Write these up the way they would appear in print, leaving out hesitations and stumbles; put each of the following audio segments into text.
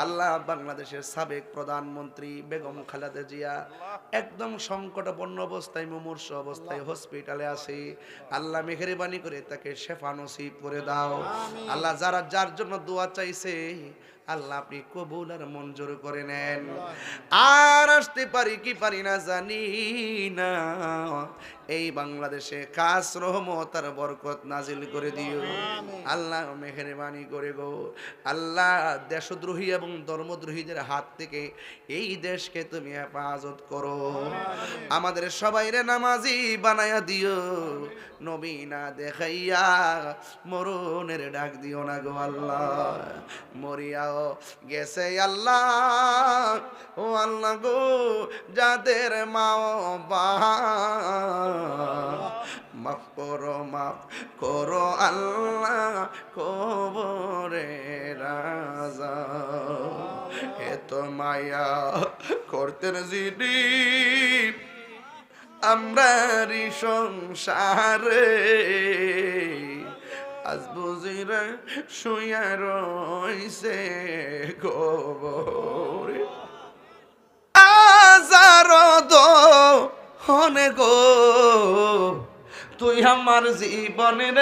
আল্লাহ বাংলাদেশের সাবেক প্রধানমন্ত্রী বেগম খালেদা জিয়া একদম সংকটাপন্ন অবস্থায়, মুমূর্ষু অবস্থায় হসপিটালে আছে। আল্লাহ মেহেরবানি করে তাকে শেফা নসিব করে দাও। আল্লাহ যারা যার জন্য দোয়া চাইছে আল্লাহ আপনি কবুল আর মঞ্জুর করে নেন। আর আসতে পারি কি পারি না জানি না, এই বাংলাদেশে খাস রহমত আর বরকত নাজিল করে দিও আল্লাহ, মেহেরবানি করে গো আল্লাহ। দেশদ্রোহী এবং ধর্মদ্রোহীদের হাত থেকে এই দেশকে তুমি হেফাজত করো। আমাদের সবাইরে নামাজি বানায়া দিও, নবী না দেখাইয়া মরণের ডাক দিও না গো আল্লাহ। মরিয়াও গেছে আল্লাহ, ও আল্লাহ গো, যাদের মা বাবা মাফ করো আল্লাহ, কবরে রাজা এত মায়া করতেন যিনি আমরারি সংসারে, আজ বুঝিরা শুয়া রইছে কবরে। আজার দহনে গো তুই আমার জীবনের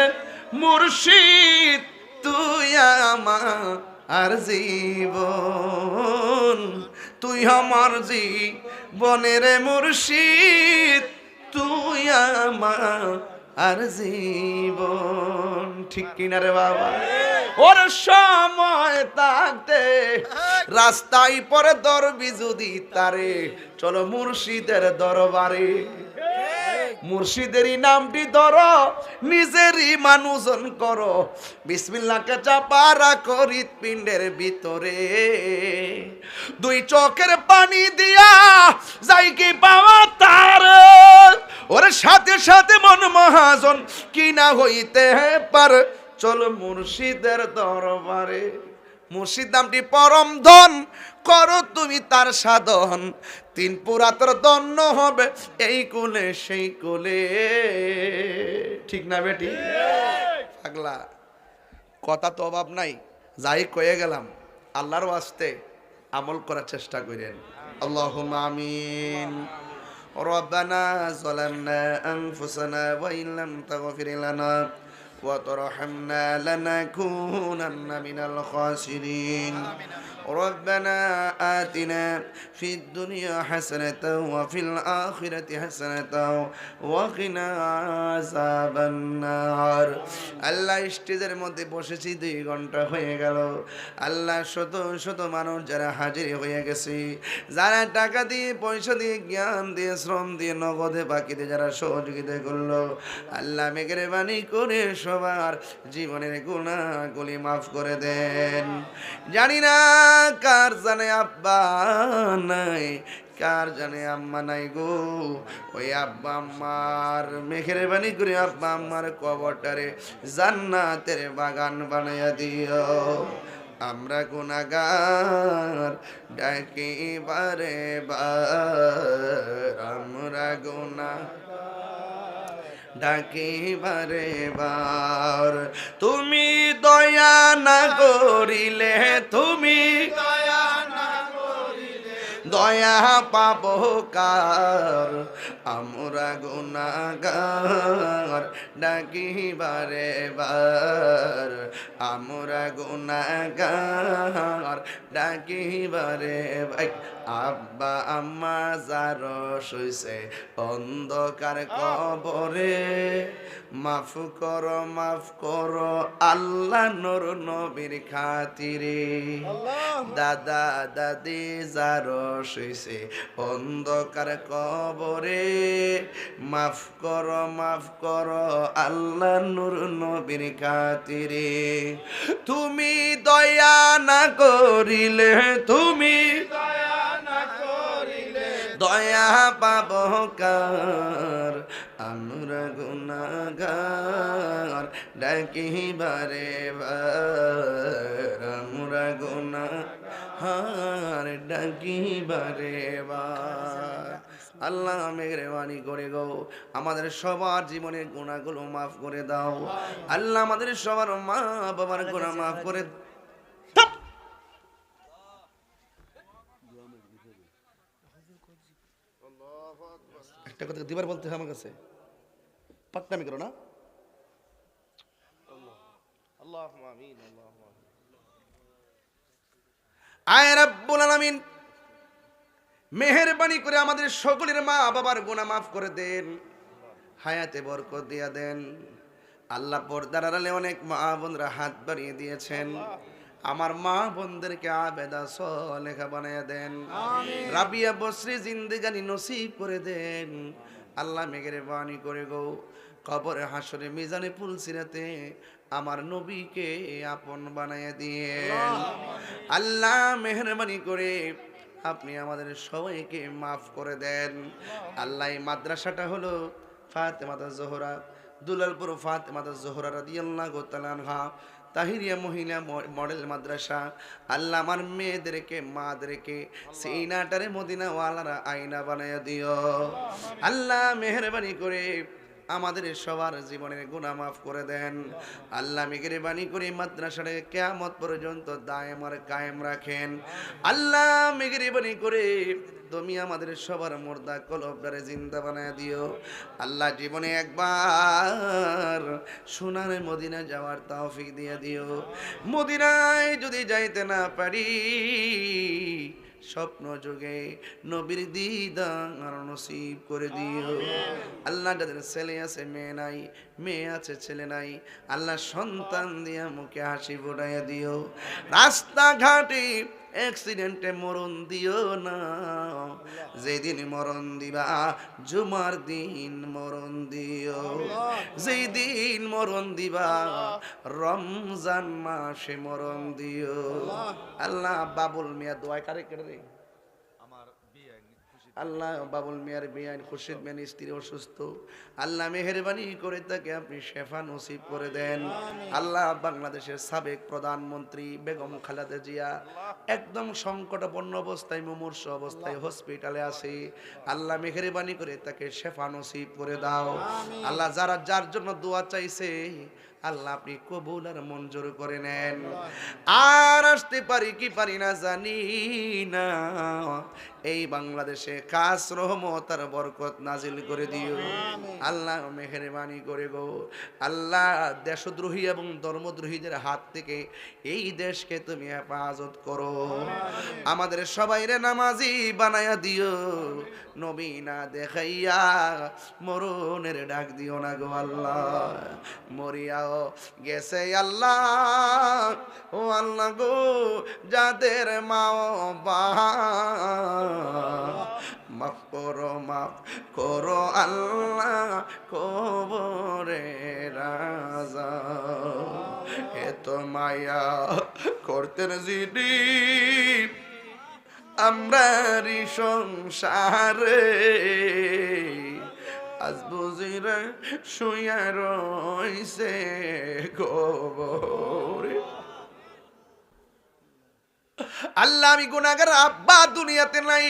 মুর্শিদ, তুই আমার জীবন, তুই আমার জীবনের মুর্শিদ, তুই আমার জীবন। ঠিক কিনা রে বাবা? ওর সময় থাকতে রাস্তায় পরে দরবি যদি তারে, চলো মুর্শিদের দরবারে। মুর্শিদেরই নামটি ধরো, নিজেরই মানুষজন করো, বিসমিল্লাহকে চাপা রাখো হৃৎপিণ্ডের ভিতরে। দুই চোখের পানি দিয়া যাই কি পাওয়া তার, ওর সাথে সাথে মন মহাজন কি না হইতে পারে, চলো মুর্শিদের দরবারে। মুর্শিদ নামটি পরম ধন, করো তুমি তার সাধন, তিন পুরাতর দন্য হবে এই কুলে সেই কুলে। ঠিক না বেটি? পাগলা কথা তো অভাব নাই, যাই কয়ে গেলাম আল্লাহর ওয়াস্তে আমল করার চেষ্টা করেন। আল্লাহুম্মা আমিন। রব্বানা যালামনা আনফুসানা ওয়া ইন লাম তাগফির লানা ওয়া তারহামনা লানাকুনান্না মিনাল খাসিরিন। ربنا آتنا في الدنيا حسنة وفي الآخرة حسنة وقنا عذاب النار। আল্লাহ স্টেজের মধ্যে বসেছি 2 ঘন্টা হয়ে গেল। আল্লাহ শত শত মানুষ যারা হাজির হয়ে গেছে, যারা টাকা দিয়ে পয়সা দিয়ে জ্ঞান দিয়ে শ্রম দিয়ে নগদে বাকিতে যারা সহযোগিতা করলো, আল্লাহ মেহেরবানি করে সবার জীবনের গুনাহগুলি মাফ করে দেন। জানি না কার জানে আব্বা নাই, কার জানে আম্মা নাই গো, ওই আব্বা আম্মার মেহেরবানি করে আব্বা আম্মার কবরটারে জান্নাতের বাগান বানাইয়া দিও। আমরা গুনাহগার ডাকি বারে বার, আমরা গুনাহগার ডাকি বারে বার, তুমি দয়া না করিলে, তুমি দয়া পাবো কার, আমরা গুনাহগার ডাকি বারে বার, আমরা গুনাহগার ডাকি বারে বার। আব্বা আম্মা যার শুইছে অন্ধকার কবরে, মাফ করো আল্লাহ নূর নবীর খাতিরে। দাদা দাদি যার শুইছে অন্ধকার কবরে, মাফ করো আল্লাহ নূর নবীর খাতিরে। তুমি দয়া না করিলে, তুমি দয়া পাবো কার, আমরা গুনাহগার ডাকি বারে বার, আমরা গুনাহগার ডাকি বারে বার। আল্লাহ মেহেরবানি করে গো আমাদের সবার জীবনের গুনাহগুলো মাফ করে দাও। আল্লাহ আমাদের সবার মা বাবার গুনাহ মাফ করে একটা কথা দিবার বলতে হয় আমার কাছে, পাকনামি করো না। আয় রাব্বুল আলামিন, মেহেরবানি করে আমাদের সকলের মা বাবার গুনাহ মাফ করে দেন, হায়াতে বরকত দিয়া দেন। আল্লাহ, পর্দার আড়ালে অনেক মা বোনরা হাত বাড়িয়ে দিয়েছেন, আমার মা বোনদেরকে আবেদা সলেহা বানায়া দেন, রাবিয়া বসরি জিন্দেগানি নসিব করে দেন। আল্লাহ মেহেরবানি করে গো, কবরে হাসরে মিজানে পুলসিরাতে আমার নবীকে আপন বানায়া দিয়েন। আল্লাহ মেহেরবানি করে আপনি আমাদের সবাইকে মাফ করে দেন। আল্লাহ, এই মাদ্রাসাটা হলো ফাতেমাতুজ জোহরা, দুলালপুর ফাতেমাতুজ জোহরা রাদিয়াল্লাহু তাআলা আনহা তাহিরিয়া মহিলা মডেল মাদ্রাসা। আল্লাহ, আমার মেয়েদেরকে মাদেরকে সিনাটারে মদিনা ওয়ালারা আয়না বানায়া দিও। আল্লাহ মেহেরবানি করে আমাদের সবার জীবনের গুনাহ মাফ করে দেন। আল্লাহ মেহেরবানি করে মাদ্রাসাটাকে কিয়ামত পর্যন্ত দায়েম আর কায়েম রাখেন। আল্লাহ মেহেরবানি করে তুমি আমাদের সবার মুর্দা কলবটারে জিন্দা বানায় দিও। আল্লাহ, জীবনে একবার সোনার মদিনা যাওয়ার তৌফিক দিয়ে দিও। মদিনায় যদি যাইতে না পারি, স্বপ্ন যুগে নবীর দিদার নসিব করে দিও। আল্লাহ, যাদের ছেলে আছে মেয়ে নাই, মেয়ে আছে ছেলে নাই, আল্লাহ সন্তান দিয়া মুখে হাসি ফোটাইয়া দিও। রাস্তাঘাটে অ্যাক্সিডেন্টে মরণ দিও না, যেদিন মরণ দিবা জুমার দিন মরণ দিও, যেই দিন মরণ দিবা রমজান মাসে মরণ দিও। আল্লাহ, বাবুল মিয়া দোয়া কারে কেটে রে, আল্লাহ বাবুল মিয়ার বেআইন খুরশিদ মিয়ার স্ত্রী অসুস্থ, আল্লাহ মেহেরবানি করে তাকে আপনি শেফা নসিব করে দেন। আল্লাহ, বাংলাদেশের সাবেক প্রধানমন্ত্রী বেগম খালেদা জিয়া একদম সংকটাপন্ন অবস্থায়, মুমূর্ষ অবস্থায় হসপিটালে আছে, আল্লাহ মেহেরবানি করে তাকে শেফা নসিব করে দাও। আল্লাহ, যারা যার জন্য দোয়া চাইছে আল্লাহ আপনি কবুল আর মঞ্জুর করে নেন। আর আসতে পারি কি পারি না জানি না, এই বাংলাদেশে খাস রহমত আর বরকত নাজিল করে দিও। আল্লাহ মেহেরবানি করে গো, আল্লাহ দেশদ্রোহী এবং ধর্মদ্রোহীদের হাত থেকে এই দেশকে তুমি হেফাজত করো। আমাদের সবাইরে নামাজি বানায়া দিও, নবী না দেখাইয়া মরণের ডাক দিও না গো আল্লাহ। মরিয়াও গেছে আল্লাহ, ও আল্লাহ গো, যাদের মা বাবা মাফ করো আল্লাহ, কবরে রাজা এত মায়া করতেন যিনি আমরারি সংসারে, আজ বুঝিরে শুয়া রইছে কবরে। আল্লাহ, আমি গুনাহগার, আব্বা দুনিয়াতে নাই,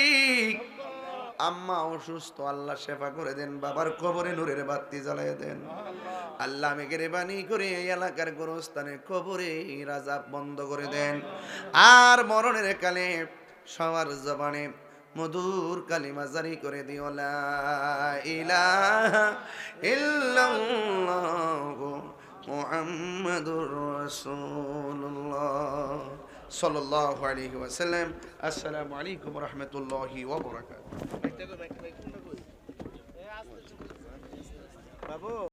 আম্মা অসুস্থ, আল্লাহ শেফা করে দেন, বাবার কবরে নূরের বাতি জ্বালায় দেন। আল্লাহ মেহেরবানি করে এই এলাকার গোরস্থানে কবরে রাজা বন্ধ করে দেন। আর মরণের কালে সবার জবানে মধুর কালিমা জারি করে দিও, লা ইলাহা ইল্লাল্লাহু মুহাম্মাদুর রাসূলুল্লাহ সাল্লাল্লাহু আলাইহি ওয়াসাল্লাম। আসসালামু আলাইকুম ওয়া রাহমাতুল্লাহি ওয়া বারাকাতুহু।